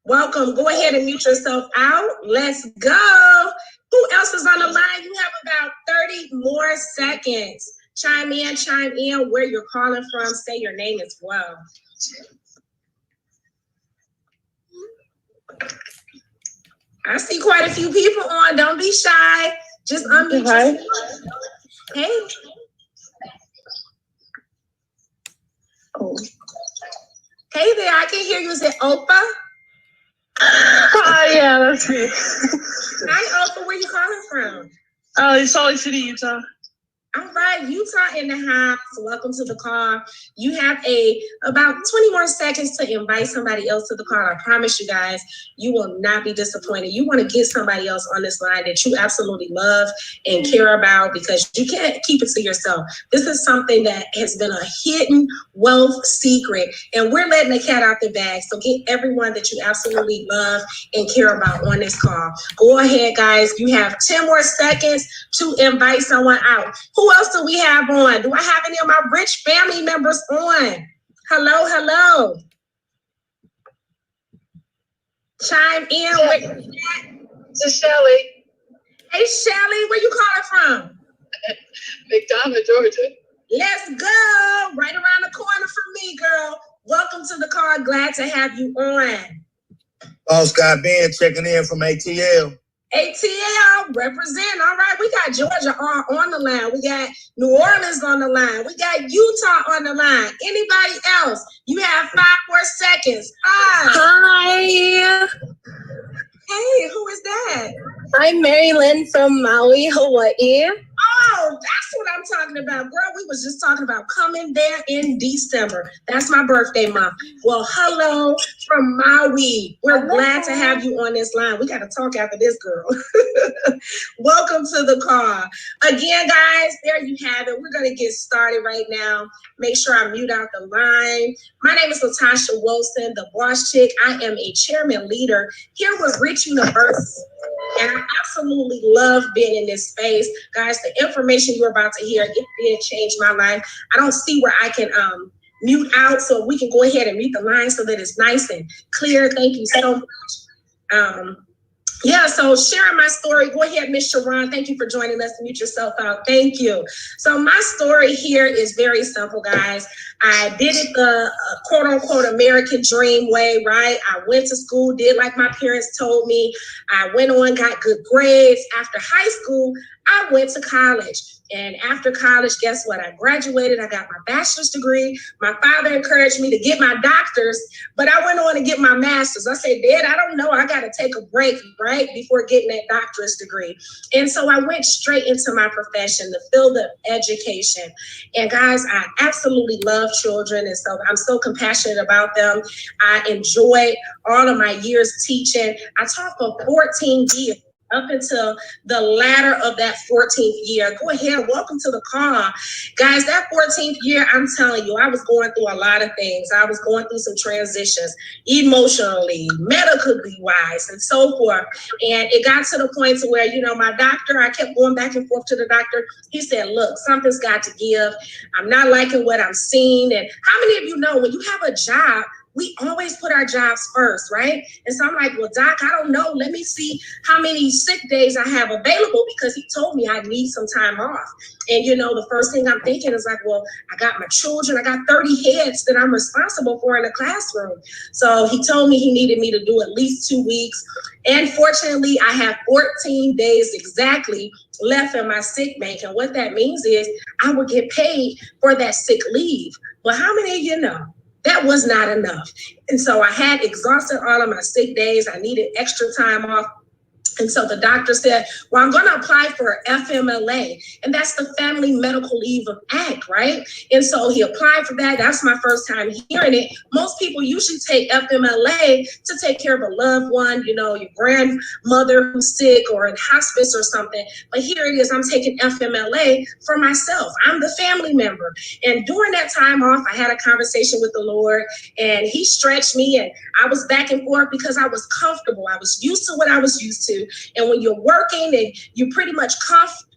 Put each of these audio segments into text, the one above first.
Welcome. Go ahead and mute yourself out. Let's go. Who else is on the line? You have about 30 more seconds. Chime in where you're calling from. Say your name as well. I see quite a few people on. Don't be shy. Just unmute yourself. Hey. Oh. Hey there, I can hear you. Is it Opa? Hi, yeah, that's me. Hi, Opa. Where you calling from? Salt Lake City, Utah. All right, Utah in the house. Welcome to the call. You have about 20 more seconds to invite somebody else to the call. I promise you guys, you will not be disappointed. You want to get somebody else on this line that you absolutely love and care about, because you can't keep it to yourself. This is something that has been a hidden wealth secret, and we're letting the cat out the bag. So get everyone that you absolutely love and care about on this call. Go ahead, guys. You have 10 more seconds to invite someone out. Who else do we have on? Do I have any of my rich family members on? Hello. Chime in. This is Shelly. Hey, Shelly, where you calling from? McDonough, Georgia. Let's go. Right around the corner from me, girl. Welcome to the call. Glad to have you on. Boss Scott Ben checking in from ATL. ATL, represent. All right, we got Georgia on the line. We got New Orleans on the line. We got Utah on the line. Anybody else? You have 5 more seconds. 5. Hi. Hey, who is that? I'm Marilyn from Maui, Hawaii. Oh, that's what I'm talking about. Girl, we was just talking about coming there in December. That's my birthday month. Well, hello from Maui. We're glad to have you on this line. We got to talk after this, girl. Welcome to the call. Again, guys, there you have it. We're going to get started right now. Make sure I mute out the line. My name is Latasha Wilson, the boss chick. I am a chairman leader here with Rich University. And I absolutely love being in this space. Guys, the information you're about to hear, it did change my life. I don't see where I can mute out, so we can go ahead and mute the line so that it's nice and clear. Thank you so much. Yeah, so sharing my story. Go ahead, Miss Sharon. Thank you for joining us. Mute yourself out. Thank you. So my story here is very simple, guys. I did it the quote-unquote American dream way, right? I went to school, did like my parents told me. I went on, got good grades. After high school, I went to college. And after college, guess what? I graduated. I got my bachelor's degree. My father encouraged me to get my doctor's, but I went on to get my master's. I said, Dad, I don't know. I got to take a break, right, before getting that doctor's degree. And so I went straight into my profession, the field of education. And guys, I absolutely love children. And so I'm so compassionate about them. I enjoyed all of my years teaching. I taught for 14 years. Up until the latter of that 14th year. Go ahead, welcome to the call. Guys, that 14th year, I'm telling you, I was going through a lot of things. I was going through some transitions, emotionally, medically wise, and so forth. And it got to the point to where, my doctor, I kept going back and forth to the doctor. He said, look, something's got to give. I'm not liking what I'm seeing. And how many of you know when you have a job, we always put our jobs first, right? And so I'm like, well, Doc, I don't know. Let me see how many sick days I have available, because he told me I need some time off. And, the first thing I'm thinking is like, well, I got my children. I got 30 heads that I'm responsible for in the classroom. So he told me he needed me to do at least 2 weeks. And fortunately, I have 14 days exactly left in my sick bank. And what that means is I will get paid for that sick leave. But how many of you know? That was not enough. And so I had exhausted all of my sick days. I needed extra time off. And so the doctor said, well, I'm going to apply for FMLA. And that's the Family Medical Leave Act, right? And so he applied for that. That's my first time hearing it. Most people usually take FMLA to take care of a loved one, your grandmother who's sick or in hospice or something. But here it is. I'm taking FMLA for myself. I'm the family member. And during that time off, I had a conversation with the Lord, and he stretched me, and I was back and forth because I was comfortable. I was used to what I was used to. And when you're working and you're pretty much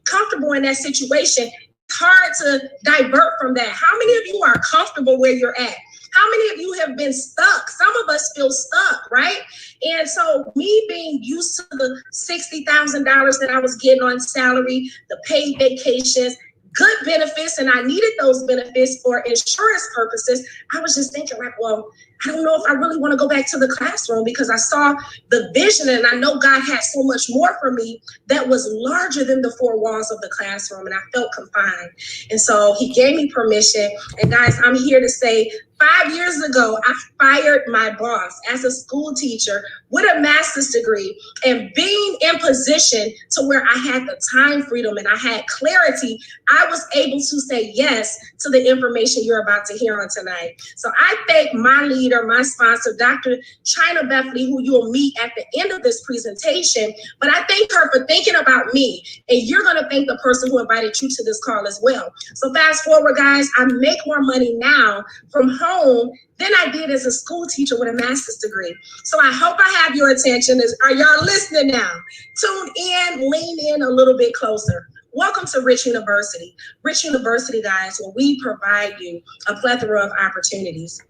comfortable in that situation, it's hard to divert from that. How many of you are comfortable where you're at? How many of you have been stuck? Some of us feel stuck, right? And so me being used to the $60,000 that I was getting on salary, the paid vacations, good benefits, and I needed those benefits for insurance purposes, I was just thinking like, well, I don't know if I really want to go back to the classroom because I saw the vision and I know God had so much more for me that was larger than the four walls of the classroom, and I felt confined. And so he gave me permission. And guys, I'm here to say 5 years ago, I fired my boss as a school teacher with a master's degree, and being in position to where I had the time freedom and I had clarity, I was able to say yes to the information you're about to hear on tonight. So I thank my leader, my sponsor, Dr. China Bethany, who you'll meet at the end of this presentation. But I thank her for thinking about me, and you're going to thank the person who invited you to this call as well. So fast forward, guys, I make more money now from home than I did as a school teacher with a master's degree. So I hope I have your attention. Are y'all listening now? Tune in, lean in a little bit closer. Welcome to Rich University. Rich University, guys, where we provide you a plethora of opportunities.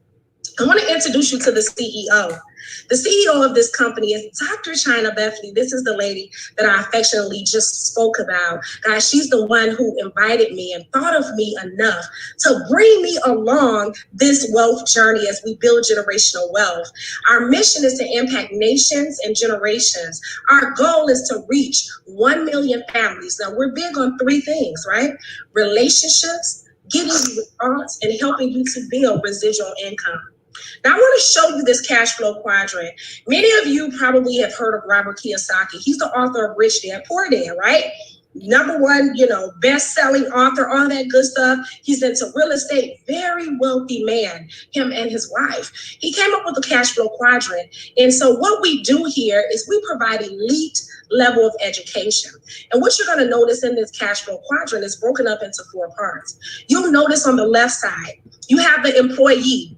I want to introduce you to the CEO. The CEO of this company is Dr. China Bethany. This is the lady that I affectionately just spoke about. Guys, she's the one who invited me and thought of me enough to bring me along this wealth journey as we build generational wealth. Our mission is to impact nations and generations. Our goal is to reach 1 million families. Now, we're big on three things, right? Relationships, giving you response, and helping you to build residual income. Now, I want to show you this cash flow quadrant. Many of you probably have heard of Robert Kiyosaki. He's the author of Rich Dad, Poor Dad, right? Number one, best-selling author, all that good stuff. He's into real estate, very wealthy man, him and his wife. He came up with the cash flow quadrant. And so what we do here is we provide elite level of education. And what you're going to notice in this cash flow quadrant is broken up into 4 parts. You'll notice on the left side, you have the employee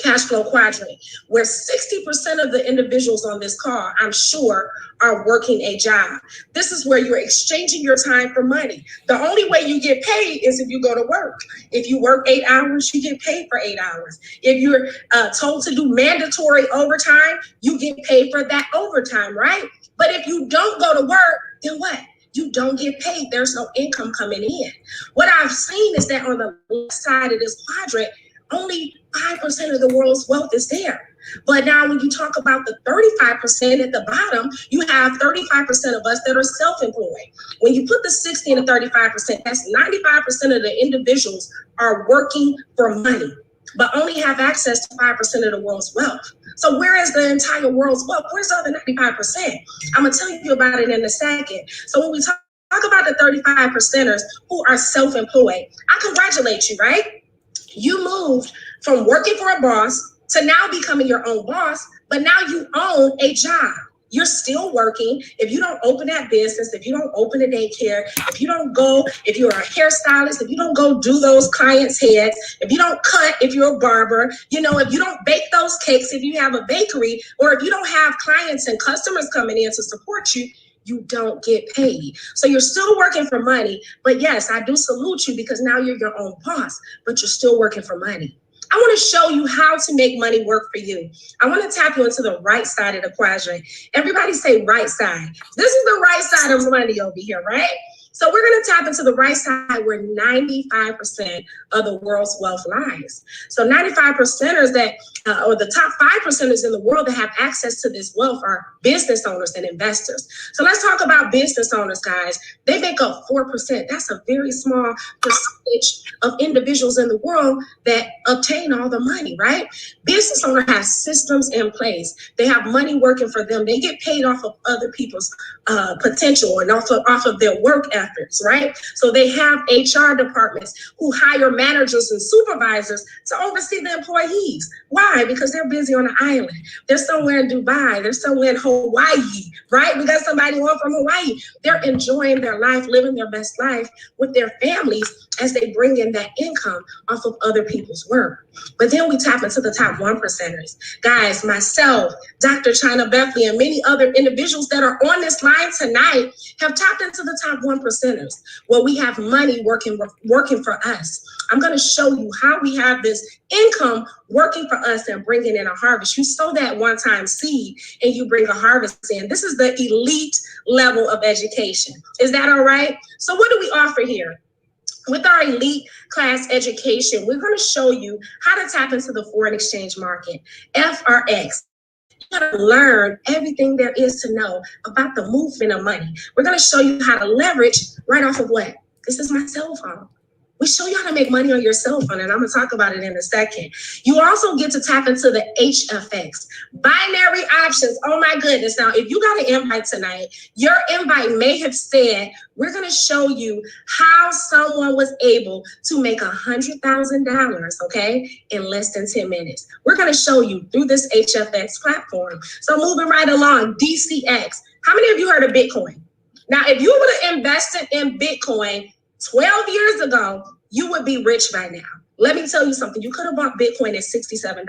cash flow quadrant, where 60% of the individuals on this call, I'm sure, are working a job. This is where you're exchanging your time for money. The only way you get paid is if you go to work. If you work 8 hours, you get paid for 8 hours. If you're told to do mandatory overtime, you get paid for that overtime, right? But if you don't go to work, then what? You don't get paid. There's no income coming in. What I've seen is that on the left side of this quadrant, only 5% of the world's wealth is there. But now when you talk about the 35% at the bottom, you have 35% of us that are self-employed. When you put the 60 and the 35%, that's 95% of the individuals are working for money, but only have access to 5% of the world's wealth. So where is the entire world's wealth? Where's the other 95%? I'm going to tell you about it in a second. So when we talk about the 35%ers who are self-employed, I congratulate you, right? You moved from working for a boss to now becoming your own boss, but now you own a job. You're still working. If you don't open that business, if you don't open a daycare, if you don't go, if you're a hairstylist, if you don't go do those clients' heads, if you don't cut, if you're a barber, if you don't bake those cakes, if you have a bakery, or if you don't have clients and customers coming in to support you, you don't get paid. So you're still working for money, but yes, I do salute you because now you're your own boss, but you're still working for money. I want to show you how to make money work for you. I want to tap you into the right side of the quadrant. Everybody say right side. This is the right side of money over here, right? So we're going to tap into the right side where 95% of the world's wealth lies. So 95%ers or the top 5%ers in the world that have access to this wealth are business owners and investors. So let's talk about business owners, guys. They make up 4%. That's a very small percentage of individuals in the world that obtain all the money, right? Business owner has systems in place. They have money working for them. They get paid off of other people's potential and also off of their work efforts, right? So they have HR departments who hire managers and supervisors to oversee the employees. Why? Because they're busy on an island. They're somewhere in Dubai. They're somewhere in Hawaii, right? We got somebody on from Hawaii. They're enjoying their life, living their best life with their families as they bring in that income off of other people's work. But then we tap into the top 1%ers. Guys, myself, Dr. China Bethany, and many other individuals that are on this line tonight have tapped into the top 1%ers, where we have money working for us. I'm going to show you how we have this income working for us and bringing in a harvest. You sow that one-time seed and you bring a harvest in. This is the elite level of education. Is that all right? So what do we offer here? With our elite class education, we're going to show you how to tap into the foreign exchange market, FRX. You got to learn everything there is to know about the movement of money. We're going to show you how to leverage right off of what? This is my cell phone. We show you how to make money on your cell phone, and I'm going to talk about it in a second. You also get to tap into the Hfx Binary Options. Oh, my goodness. Now, if you got an invite tonight, your invite may have said, we're going to show you how someone was able to make $100,000, okay, in less than 10 minutes. We're going to show you through this Hfx platform. So moving right along, DCX. How many of you heard of Bitcoin? Now, if you would have invested in Bitcoin 12 years ago, you would be rich by now. Let me tell you something. You could have bought Bitcoin at $67.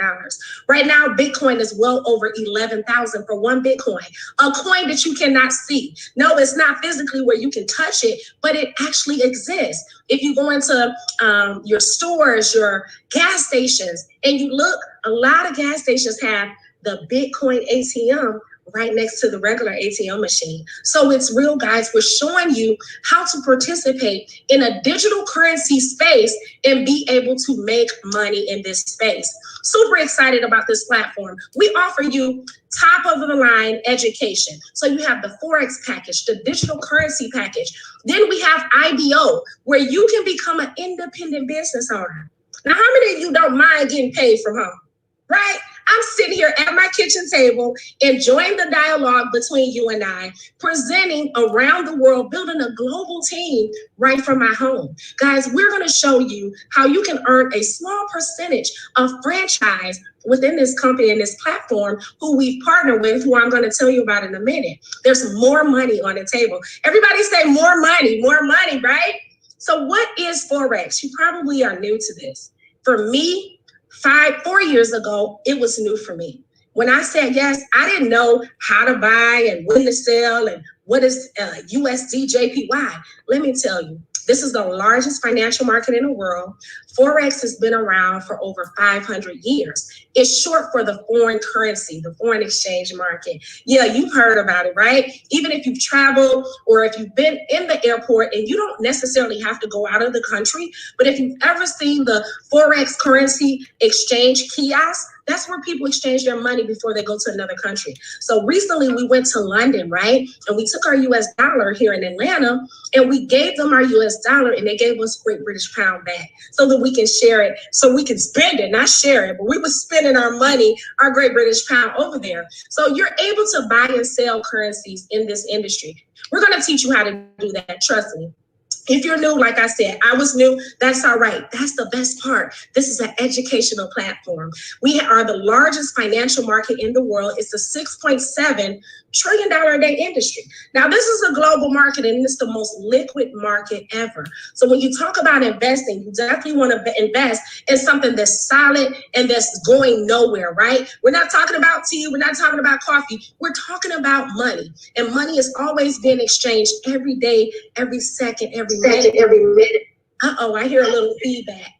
Right now, Bitcoin is well over $11,000 for one Bitcoin, a coin that you cannot see. No, it's not physically where you can touch it, but it actually exists. If you go into your stores, your gas stations, and you look, a lot of gas stations have the Bitcoin ATM right next to the regular ATM machine. So it's real, guys. We're showing you how to participate in a digital currency space and be able to make money in this space. Super excited about this platform. We offer you top of the line education. So you have the FOREX package, the digital currency package. Then we have IBO, where you can become an independent business owner. Now, how many of you don't mind getting paid from home, right? I'm sitting here at my kitchen table, enjoying the dialogue between you and I, presenting around the world, building a global team right from my home. Guys, we're going to show you how you can earn a small percentage of franchise within this company and this platform who we've partnered with, who I'm going to tell you about in a minute. There's more money on the table. Everybody say more money, right? So what is Forex? You probably are new to this. For me, 4 years ago, it was new for me. When I said yes, I didn't know how to buy and when to sell and what is USD JPY. Let me tell you, this is the largest financial market in the world. Forex has been around for over 500 years. It's short for the foreign currency, the foreign exchange market. Yeah, you've heard about it, right? Even if you've traveled or if you've been in the airport, and you don't necessarily have to go out of the country, but if you've ever seen the Forex currency exchange kiosk, that's where people exchange their money before they go to another country. So recently we went to London, right? And we took our US dollar here in Atlanta and we gave them our US dollar and they gave us Great British Pound back so that we can share it, so we can spend it, not share it, but we were spending our money, our Great British Pound over there. So you're able to buy and sell currencies in this industry. We're going to teach you how to do that, trust me. If you're new, like I said, I was new, that's all right. That's the best part. This is an educational platform. We are the largest financial market in the world. It's a $6.7 trillion a day industry. Now, this is a global market and it's the most liquid market ever. So when you talk about investing, you definitely want to invest in something that's solid and that's going nowhere, right? We're not talking about tea. We're not talking about coffee. We're talking about money. And money is always being exchanged every day, every second, every minute. Uh-oh, I hear a little feedback.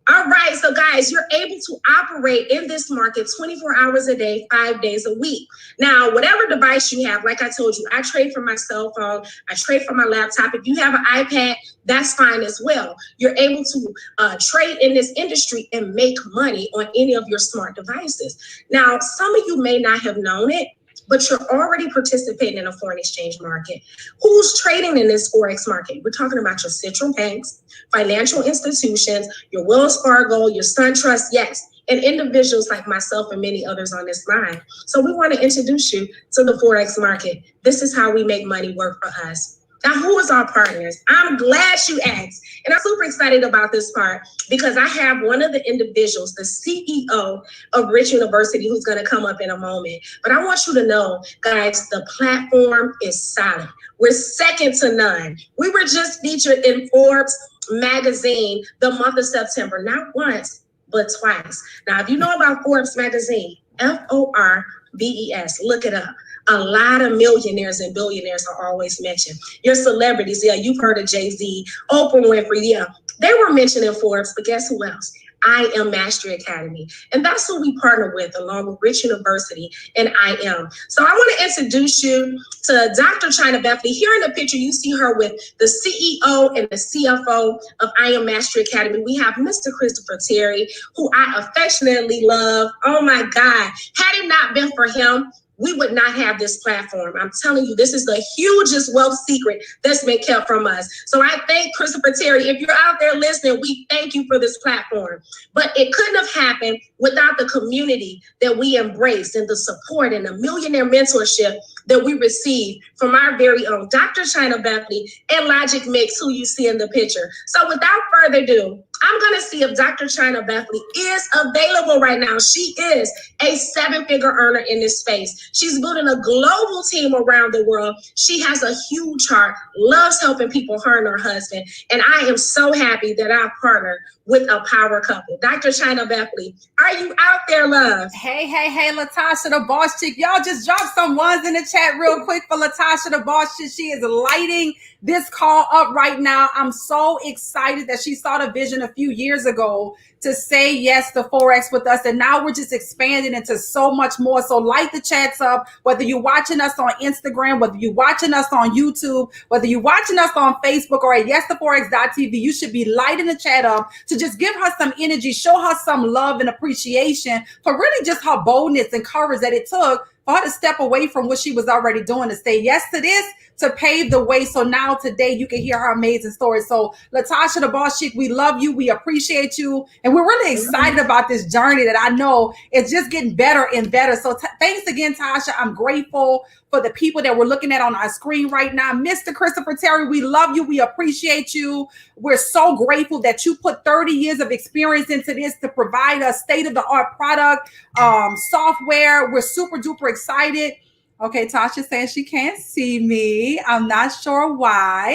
All right, so guys, you're able to operate in this market 24 hours a day, 5 days a week. Now, whatever device you have, like I told you, I trade from my cell phone, I trade from my laptop. If you have an iPad, that's fine as well. You're able to trade in this industry and make money on any of your smart devices. Now, some of you may not have known it, but you're already participating in a foreign exchange market. Who's trading in this Forex market? We're talking about your central banks, financial institutions, your Wells Fargo, your SunTrust, yes, and individuals like myself and many others on this line. So we want to introduce you to the Forex market. This is how we make money work for us. Now, who is our partners? I'm glad you asked. And I'm super excited about this part because I have one of the individuals, the CEO of Rich University, who's going to come up in a moment. But I want you to know, guys, the platform is solid. We're second to none. We were just featured in Forbes magazine the month of September, not once, but twice. Now, if you know about Forbes magazine, FORBES, look it up. A lot of millionaires and billionaires are always mentioned. Your celebrities, yeah, you've heard of Jay-Z, Oprah Winfrey, yeah. They were mentioned in Forbes, but guess who else? I Am Mastery Academy. And that's who we partner with along with Rich University and I Am. So I want to introduce you to Dr. China Bethany. Here in the picture, you see her with the CEO and the CFO of I Am Mastery Academy. We have Mr. Christopher Terry, who I affectionately love. Oh my God. Had it not been for him, we would not have this platform. I'm telling you, this is the hugest wealth secret that's been kept from us. So I thank Christopher Terry. If you're out there listening, we thank you for this platform. But it couldn't have happened without the community that we embrace and the support and the millionaire mentorship that we receive from our very own Dr. China Bethany and Logic Mix, who you see in the picture. So without further ado, I'm going to see if Dr. China Bethany is available right now. She is a 7-figure earner in this space. She's building a global team around the world. She has a huge heart, loves helping people, her and her husband. And I am so happy that I partnered with a power couple. Dr. China Bethany, are you out there, love? Hey, Latasha the Boss Chick. Y'all just drop some ones in the chat real quick for Latasha the Boss Chick. She is lighting this call up right now. I'm so excited that she saw the vision a few years ago to say yes to Forex with us. And now we're just expanding into so much more. So light the chats up, whether you're watching us on Instagram, whether you're watching us on YouTube, whether you're watching us on Facebook or at yestheforex.tv, you should be lighting the chat up to just give her some energy, show her some love and appreciation for really just her boldness and courage that it took for her to step away from what she was already doing to say yes to this, to pave the way. So now today you can hear her amazing story. So Latasha the Boss Chick, we love you. We appreciate you. And we're really excited about this journey that I know is just getting better and better. So thanks again, Tasha. I'm grateful for the people that we're looking at on our screen right now. Mr. Christopher Terry, we love you. We appreciate you. We're so grateful that you put 30 years of experience into this to provide a state-of-the-art product, software. We're super duper excited. Okay, Tasha saying she can't see me. I'm not sure why.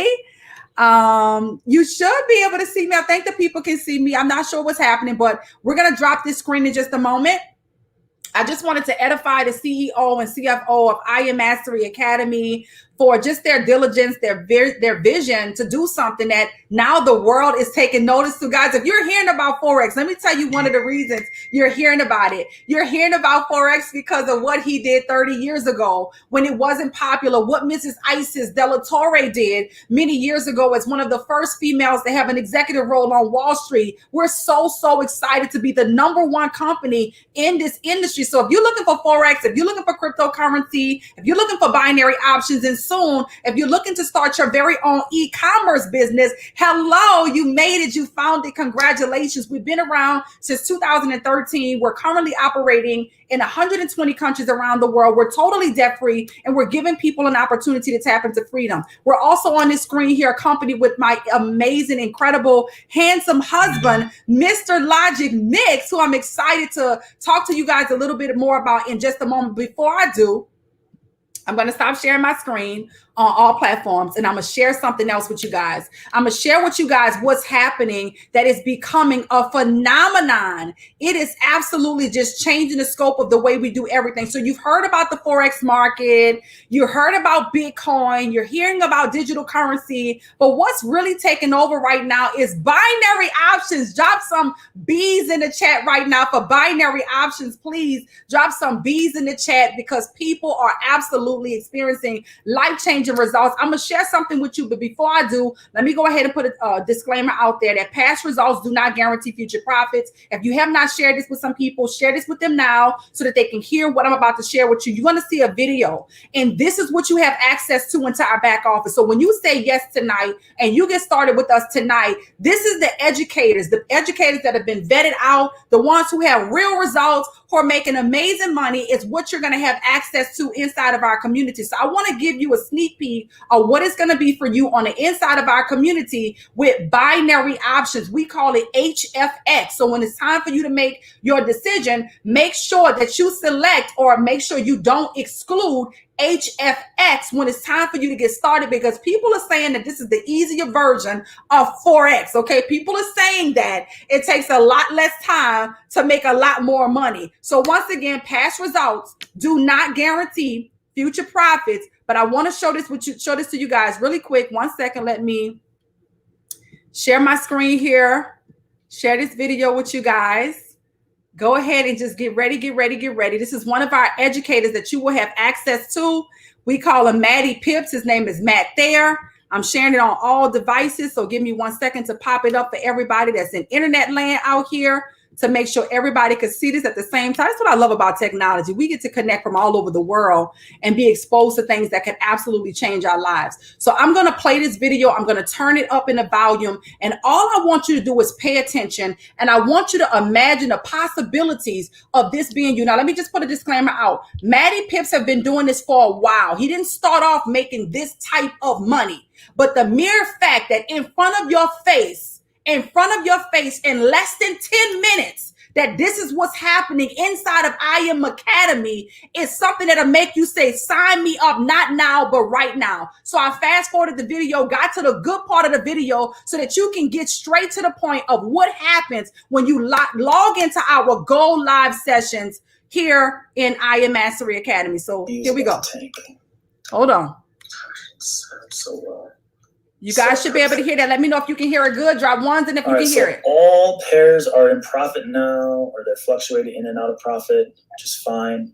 You should be able to see me. I think the people can see me. I'm not sure what's happening, but we're going to drop this screen in just a moment. I just wanted to edify the CEO and CFO of I Am Mastery Academy for just their diligence, their vision to do something that now the world is taking notice to. Guys, if you're hearing about Forex, let me tell you one of the reasons you're hearing about it. You're hearing about Forex because of what he did 30 years ago when it wasn't popular, what Mrs. Isis De La Torre did many years ago as one of the first females to have an executive role on Wall Street. We're so excited to be the #1 company in this industry. So if you're looking for Forex, if you're looking for cryptocurrency, if you're looking for binary options, and soon, if you're looking to start your very own e-commerce business, hello, you made it, you found it, congratulations. We've been around since 2013. We're currently operating in 120 countries around the world. We're totally debt-free, and we're giving people an opportunity to tap into freedom. We're also on this screen here accompanied with my amazing, incredible, handsome husband, Mr. Logic Mix, who I'm excited to talk to you guys a little bit more about in just a moment. Before I do, I'm going to stop sharing my screen on all platforms, and I'm going to share something else with you guys. I'm going to share with you guys what's happening that is becoming a phenomenon. It is absolutely just changing the scope of the way we do everything. So you've heard about the Forex market. You heard about Bitcoin. You're hearing about digital currency. But what's really taking over right now is binary options. Drop some B's in the chat right now for binary options. Please drop some B's in the chat because people are absolutely experiencing life-changing results. I'm going to share something with you, but before I do, let me go ahead and put a disclaimer out there that past results do not guarantee future profits. If you have not shared this with some people, share this with them now so that they can hear what I'm about to share with you. You're going to see a video, and this is what you have access to into our back office. So when you say yes tonight and you get started with us tonight, this is the educators that have been vetted out, the ones who have real results, who are making amazing money. Is what you're going to have access to inside of our community. So I want to give you a sneak peek of what it's going to be for you on the inside of our community with binary options. We call it HFX. So when it's time for you to make your decision, make sure that you select or make sure you don't exclude HFX when it's time for you to get started, because people are saying that this is the easier version of Forex. Okay, people are saying that it takes a lot less time to make a lot more money. So once again, past results do not guarantee future profits, but I want to show this to you guys really quick. 1 second, let me share my screen here, share this video with you guys. Go ahead and just get ready, get ready, get ready. This is one of our educators that you will have access to. We call him Matty Pips. His name is Matt Thayer. I'm sharing it on all devices, so give me 1 second to pop it up for everybody that's in internet land out here to make sure everybody can see this at the same time. That's what I love about technology. We get to connect from all over the world and be exposed to things that can absolutely change our lives. So I'm going to play this video. I'm going to turn it up in the volume. And all I want you to do is pay attention. And I want you to imagine the possibilities of this being you. Now, let me just put a disclaimer out. Matty Pips have been doing this for a while. He didn't start off making this type of money. But the mere fact that in front of your face in less than 10 minutes, that this is what's happening inside of I Am Academy is something that'll make you say, sign me up, not now, but right now. So I fast forwarded the video, got to the good part of the video so that you can get straight to the point of what happens when you log into our Go Live sessions here in I Am Mastery Academy. So here we go. Hold on. You guys should be able to hear that. Let me know if you can hear it good. Drop ones and if you can hear it. All pairs are in profit now, or they're fluctuating in and out of profit, which is fine.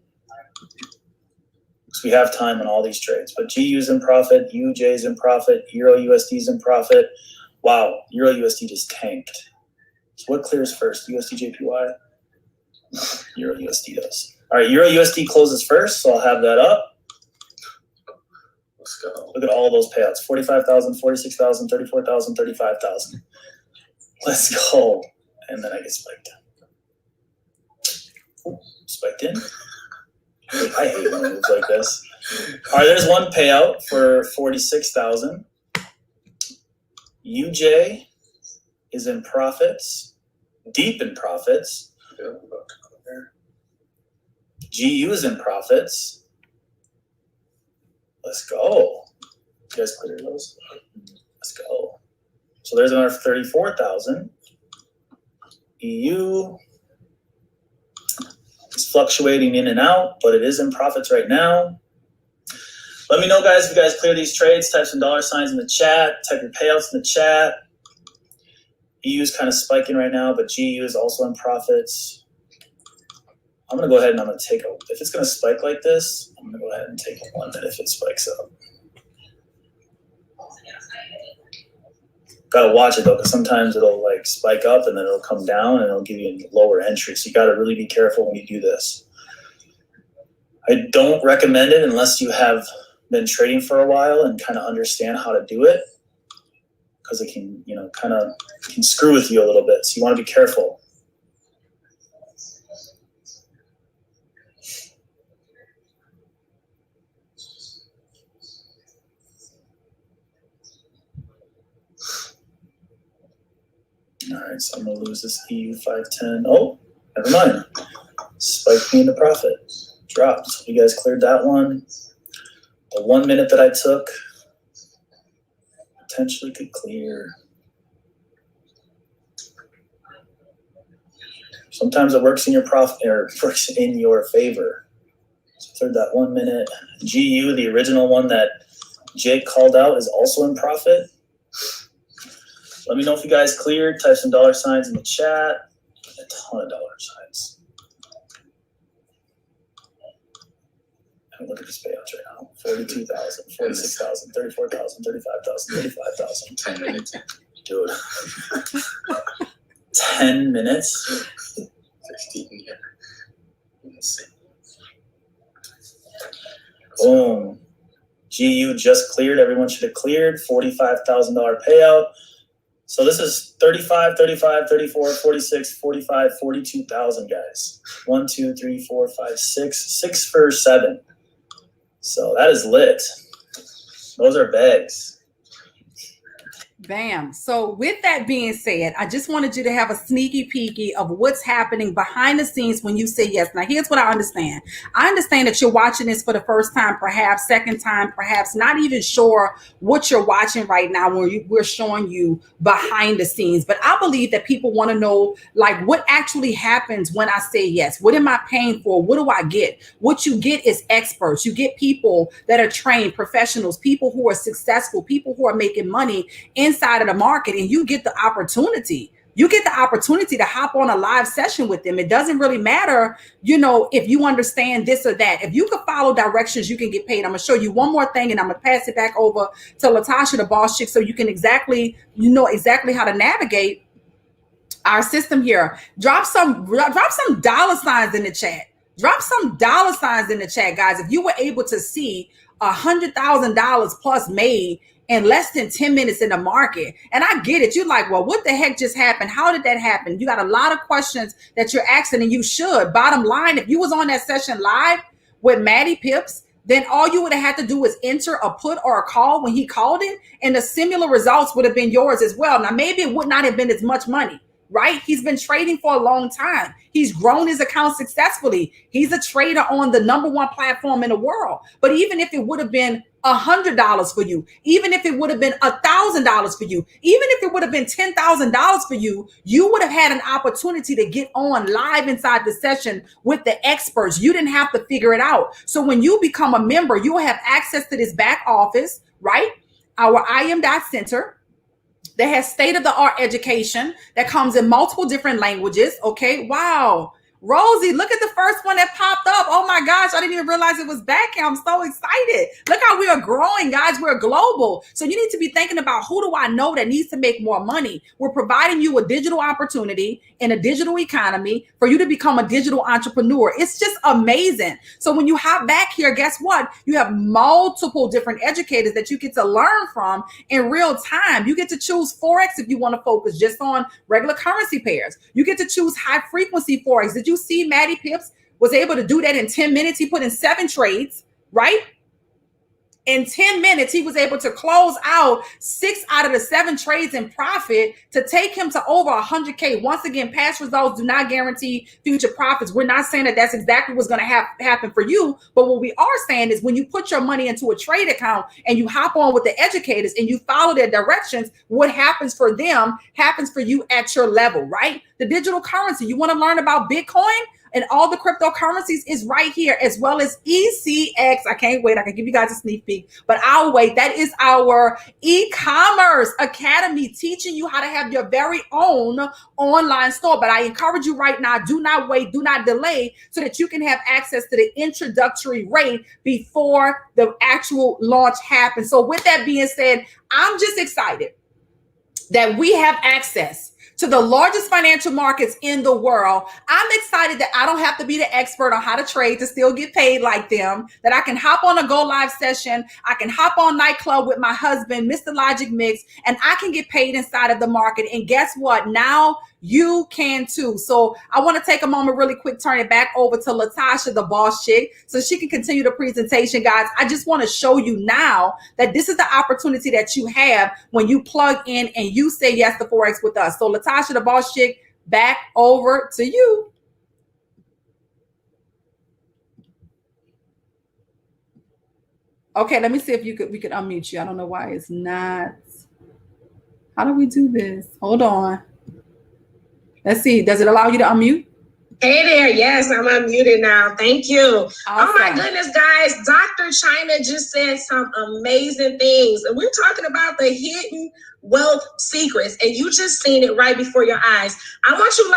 Because we have time on all these trades. But GU's in profit, UJ's in profit, Euro USD's in profit. Wow, Euro USD just tanked. So what clears first? USD JPY? No, Euro USD does. All right, Euro USD closes first, so I'll have that up. Let's go. Look at all those payouts. 45,000, 46,000, 34,000, 35,000. Let's go. And then I get spiked. Ooh, spiked in. I hate when it moves like this. All right, there's one payout for 46,000. UJ is in profits, deep in profits. GU is in profits. Let's go. You guys clear those? Let's go. So there's another 34,000. EU is fluctuating in and out, but it is in profits right now. Let me know, guys, if you guys clear these trades. Type some dollar signs in the chat. Type your payouts in the chat. EU is kind of spiking right now, but GU is also in profits. I'm going to go ahead and I'm going to take if it's going to spike like this, I'm going to go ahead and take 1 minute if it spikes up. Got to watch it though, because sometimes it'll like spike up and then it'll come down and it'll give you a lower entry. So you got to really be careful when you do this. I don't recommend it unless you have been trading for a while and kind of understand how to do it, because it can, kind of can screw with you a little bit. So you want to be careful. All right, so I'm going to lose this EU 510. Oh, never mind. Spiked me into profit. Dropped. So you guys cleared that one. The 1 minute that I took potentially could clear. Sometimes it works in your profit or works in your favor. So cleared that 1 minute. GU, the original one that Jake called out, is also in profit. Let me know if you guys cleared. Type some dollar signs in the chat. A ton of dollar signs. And look at these payouts right now. 42,000, 46,000, 34,000, 35,000, 35,000. 10 minutes. Dude. 10 minutes? 16 here. Let's see. Boom. GU just cleared. Everyone should have cleared. $45,000 payout. So this is 35, 35, 34, 46, 45, 42,000, guys. 1, 2, 3, 4, 5, 6. 6 for 7. So that is lit. Those are bags. Bam. So with that being said, I just wanted you to have a sneaky peeky of what's happening behind the scenes when you say yes. Now, here's what I understand. I understand that you're watching this for the first time, perhaps second time, perhaps not even sure what you're watching right now when we're showing you behind the scenes. But I believe that people want to know, like, what actually happens when I say yes. What am I paying for? What do I get? What you get is experts. You get people that are trained professionals, people who are successful, people who are making money in inside of the market and you get the opportunity. You get the opportunity to hop on a live session with them. It doesn't really matter, if you understand this or that. If you can follow directions, you can get paid. I'm going to show you one more thing and I'm going to pass it back over to Latasha, the boss chick, so you can exactly how to navigate our system here. Drop some dollar signs in the chat. Drop some dollar signs in the chat, guys. If you were able to see $100,000 plus made in less than 10 minutes in the market. And I get it. You're like, well, what the heck just happened? How did that happen? You got a lot of questions that you're asking, and you should. Bottom line, if you was on that session live with Maddie Pips, then all you would have had to do was enter a put or a call when he called it, and the similar results would have been yours as well. Now, maybe it would not have been as much money, right? He's been trading for a long time. He's grown his account successfully. He's a trader on the #1 platform in the world. But even if it would have been $100 for you, even if it would have been $1,000 for you, even if it would have been $10,000 for you, you would have had an opportunity to get on live inside the session with the experts. You didn't have to figure it out. So when you become a member, you will have access to this back office, right? Our IM.Center that has state-of-the-art education that comes in multiple different languages. Okay, wow. Rosie, look at the first one that popped up. Oh my gosh, I didn't even realize it was back here. I'm so excited. Look how we are growing, guys. We're global. So you need to be thinking about, who do I know that needs to make more money? We're providing you a digital opportunity in a digital economy for you to become a digital entrepreneur. It's just amazing. So when you hop back here, guess what? You have multiple different educators that you get to learn from in real time. You get to choose Forex if you want to focus just on regular currency pairs. You get to choose high frequency Forex. Did you see Maddie Pips was able to do that in 10 minutes? He put in 7 trades, right? In 10 minutes, he was able to close out 6 out of the 7 trades in profit to take him to over 100K. Once again, past results do not guarantee future profits. We're not saying that that's exactly what's going to happen for you. But what we are saying is, when you put your money into a trade account and you hop on with the educators and you follow their directions, what happens for them happens for you at your level, right? The digital currency. You want to learn about Bitcoin and all the cryptocurrencies is right here, as well as ECX. I can't wait. I can give you guys a sneak peek, but I'll wait. That is our e-commerce academy, teaching you how to have your very own online store. But I encourage you right now, do not wait, do not delay, so that you can have access to the introductory rate before the actual launch happens. So with that being said, I'm just excited that we have access to the largest financial markets in the world. I'm excited that I don't have to be the expert on how to trade to still get paid like them, that I can hop on a Go Live session. I can hop on Nightclub with my husband, Mr. Logic Mix, and I can get paid inside of the market. And guess what? Now you can too. So I want to take a moment really quick, turn it back over to Latasha, the boss chick, so she can continue the presentation, guys. I just want to show you now that this is the opportunity that you have when you plug in and you say yes to Forex with us. So Latasha, the boss chick, back over to you. Okay, let me see if we could unmute you. I don't know why it's not. How do we do this? Hold on. Let's see. Does it allow you to unmute? Hey there. Yes, I'm unmuted now. Thank you. Awesome. Oh my goodness, guys. Dr. China just said some amazing things. And we're talking about the hidden wealth secrets, and you just seen it right before your eyes. I want you to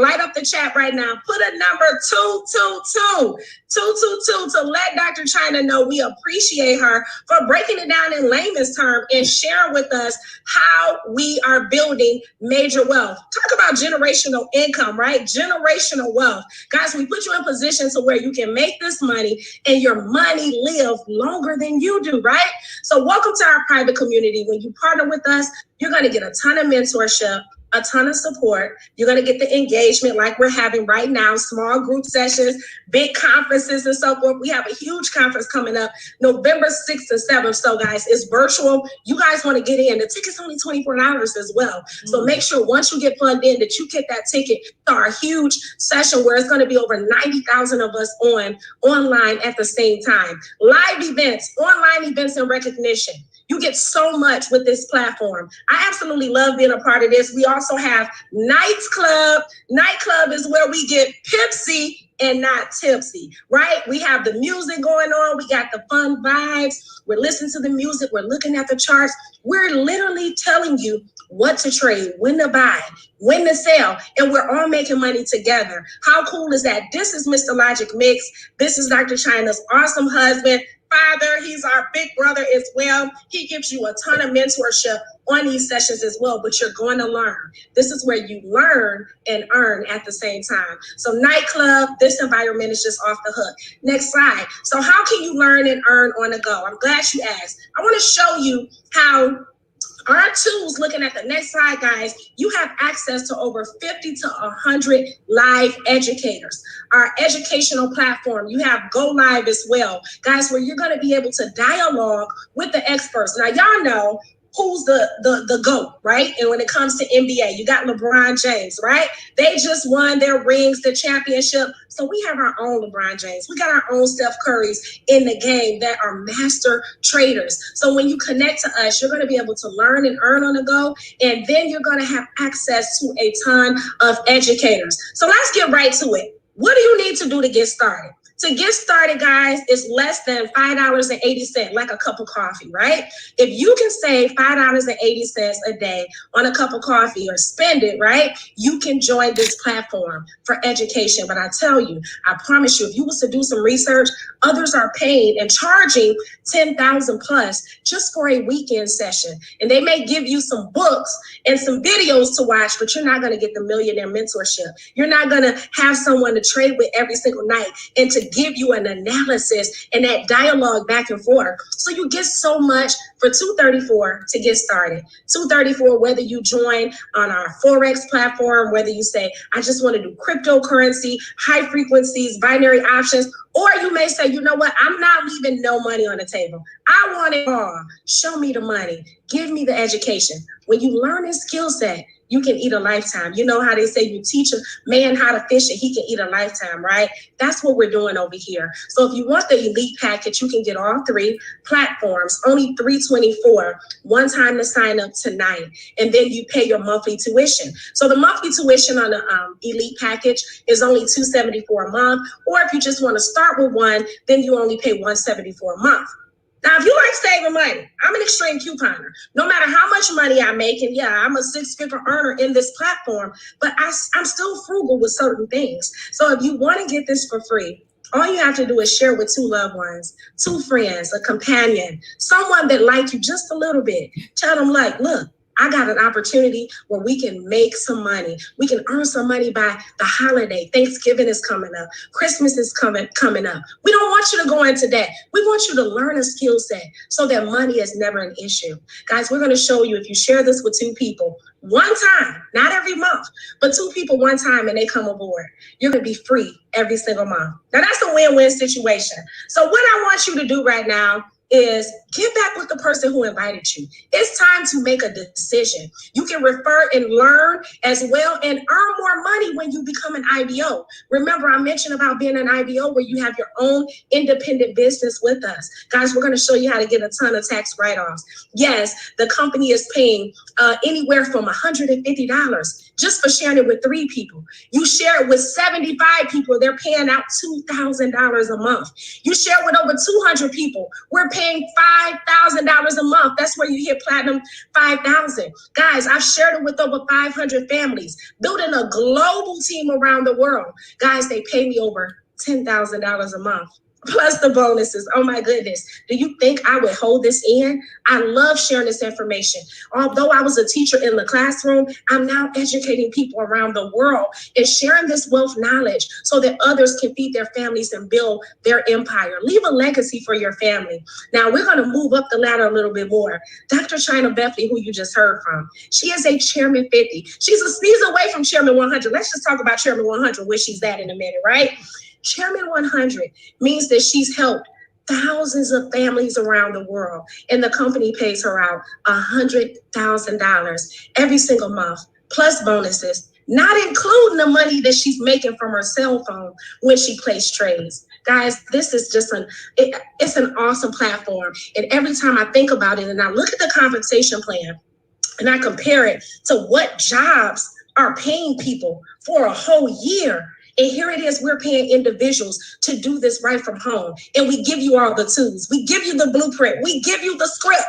light up the chat right now. Put a number 222 to let Dr. China know we appreciate her for breaking it down in layman's term and sharing with us how we are building major wealth. Talk about generational income, right? Generational wealth. Guys, we put you in position to where you can make this money and your money live longer than you do, right? So welcome to our private community. When you partner with us, you're going to get a ton of mentorship, a ton of support. You're going to get the engagement like we're having right now, small group sessions, big conferences and so forth. We have a huge conference coming up November 6th and 7th. So guys, it's virtual. You guys want to get in. The ticket's only $24 as well. So make sure once you get plugged in that you get that ticket to our huge session where it's going to be over 90,000 of us online at the same time. Live events, online events and recognition. You get so much with this platform. I absolutely love being a part of this. We also have Nights Club. Night Club is where we get Pepsi and not tipsy, right? We have the music going on. We got the fun vibes. We're listening to the music. We're looking at the charts. We're literally telling you what to trade, when to buy, when to sell, and we're all making money together. How cool is that? This is Mr. Logic Mix. This is Dr. China's awesome husband, father. He's our big brother as well. He gives you a ton of mentorship on these sessions as well, but you're going to learn. This is where you learn and earn at the same time. So nightclub, this environment is just off the hook. Next slide. So how can you learn and earn on the go? I'm glad you asked. I want to show you how our tools, looking at the next slide, guys, you have access to over 50 to 100 live educators. Our educational platform, you have Go Live as well, guys, where you're going to be able to dialogue with the experts. Now, y'all know who's the GOAT, right? And when it comes to NBA, you got LeBron James, right? They just won their rings, the championship. So we have our own LeBron James. We got our own Steph Currys in the game that are master traders. So when you connect to us, you're going to be able to learn and earn on the go. And then you're going to have access to a ton of educators. So let's get right to it. What do you need to do to get started? To get started, guys, it's less than $5.80, like a cup of coffee, right? If you can save $5.80 a day on a cup of coffee or spend it, right, you can join this platform for education. But I tell you, I promise you, if you was to do some research, others are paying and charging $10,000 plus just for a weekend session. And they may give you some books and some videos to watch, but you're not going to get the millionaire mentorship. You're not going to have someone to trade with every single night and to give you an analysis and that dialogue back and forth. So you get so much for $234 to get started. $234, whether you join on our FOREX platform, whether you say, I just want to do cryptocurrency, high frequencies, binary options, or you may say, you know what, I'm not leaving no money on the table. I want it all. Show me the money. Give me the education. When you learn a skill set, you can eat a lifetime. You know how they say you teach a man how to fish and he can eat a lifetime, right? That's what we're doing over here. So if you want the elite package, you can get all three platforms, only $324, one time to sign up tonight. And then you pay your monthly tuition. So the monthly tuition on the elite package is only $274 a month. Or if you just want to start with one, then you only pay $174 a month. Now, if you like saving money, I'm an extreme couponer. No matter how much money I make, and yeah, I'm a six-figure earner in this platform, but I'm still frugal with certain things. So if you want to get this for free, all you have to do is share with 2 loved ones, 2 friends, a companion, someone that likes you just a little bit. Tell them, like, look, I got an opportunity where we can make some money. We can earn some money by the holiday. Thanksgiving is coming up. Christmas is coming up. We don't want you to go into debt. We want you to learn a skill set so that money is never an issue. Guys, we're going to show you, if you share this with 2 people, one time, not every month, but 2 people one time and they come aboard, you're going to be free every single month. Now, that's a win-win situation. So what I want you to do right now is get back with the person who invited you. It's time to make a decision. You can refer and learn as well and earn more money when you become an IBO. Remember, I mentioned about being an IBO where you have your own independent business with us. Guys, we're going to show you how to get a ton of tax write-offs. Yes, the company is paying anywhere from $150 just for sharing it with 3 people. You share it with 75 people, they're paying out $2,000 a month. You share it with over 200 people, we're paying $5,000 a month. That's where you hit platinum 5,000. Guys, I've shared it with over 500 families, building a global team around the world. Guys, they pay me over $10,000 a month. Plus the bonuses. Oh my goodness. Do you think I would hold this in? I love sharing this information. Although I was a teacher in the classroom, I'm now educating people around the world and sharing this wealth knowledge so that others can feed their families and build their empire. Leave a legacy for your family. Now we're going to move up the ladder a little bit more. Dr. China Bethany, who you just heard from, she is a Chairman 50. She's a sneeze away from Chairman 100. Let's just talk about Chairman 100, where she's at in a minute, right? Chairman 100 means that she's helped thousands of families around the world, and the company pays her out $100,000 every single month, plus bonuses, not including the money that she's making from her cell phone when she plays trades. Guys, this is just it's an awesome platform. And every time I think about it and I look at the compensation plan and I compare it to what jobs are paying people for a whole year, And here it is, we're paying individuals to do this right from home. And we give you all the tools. We give you the blueprint. We give you the script.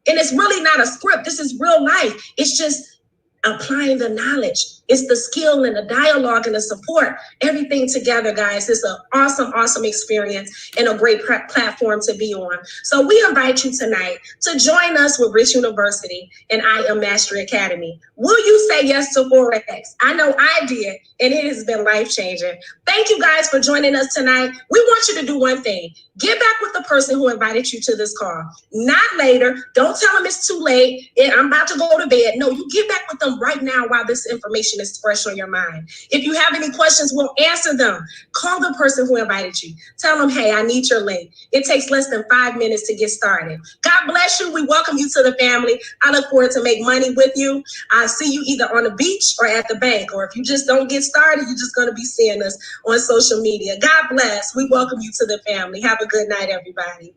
And it's really not a script. This is real life. It's just applying the knowledge. It's the skill and the dialogue and the support, everything together, guys. It's an awesome experience and a great platform to be on. So we invite you tonight to join us with Rich University and I Am Mastery Academy. Will you say yes to FOREX? I know I did, and it has been life-changing. Thank you guys for joining us tonight. We want you to do one thing. Get back with the person who invited you to this call. Not later. Don't tell them it's too late and I'm about to go to bed. No, you get back with them right now while this information is fresh on your mind. If you have any questions, we'll answer them. Call the person who invited you. Tell them, hey, I need your link. It takes less than 5 minutes to get started. God bless you. We welcome you to the family. I look forward to make money with you. I'll see you either on the beach or at the bank. Or if you just don't get started, you're just going to be seeing us on social media. God bless. We welcome you to the family. Have a good night, everybody.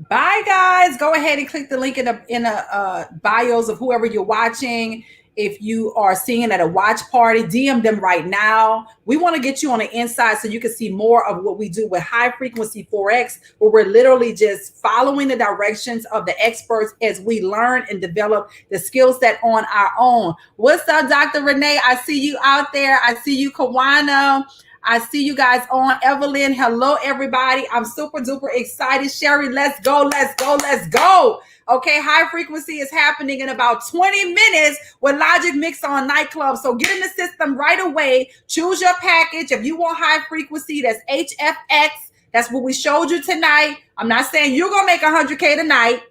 Bye, guys. Go ahead and click the link in the bios of whoever you're watching. If you are seeing it at a watch party, DM them right now. We want to get you on the inside so you can see more of what we do with high frequency FOREX, where we're literally just following the directions of the experts as we learn and develop the skill set on our own. What's up, Dr. Renee? I see you out there. I see you, Kawana. I see you guys on. Evelyn, hello, everybody. I'm super duper excited. Sherry, let's go, let's go, let's go. Okay, high frequency is happening in about 20 minutes with Logic Mix on Nightclub. So get in the system right away. Choose your package. If you want high frequency, that's HFX. That's what we showed you tonight. I'm not saying you're going to make 100K tonight.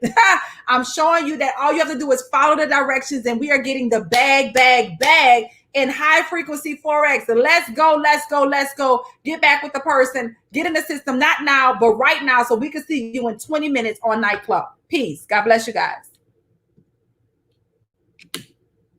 I'm showing you that all you have to do is follow the directions, and we are getting the bag in high frequency FOREX. So let's go, let's go, let's go. Get back with the person. Get in the system, not now, but right now, so we can see you in 20 minutes on Nightclub. Peace. God bless you guys.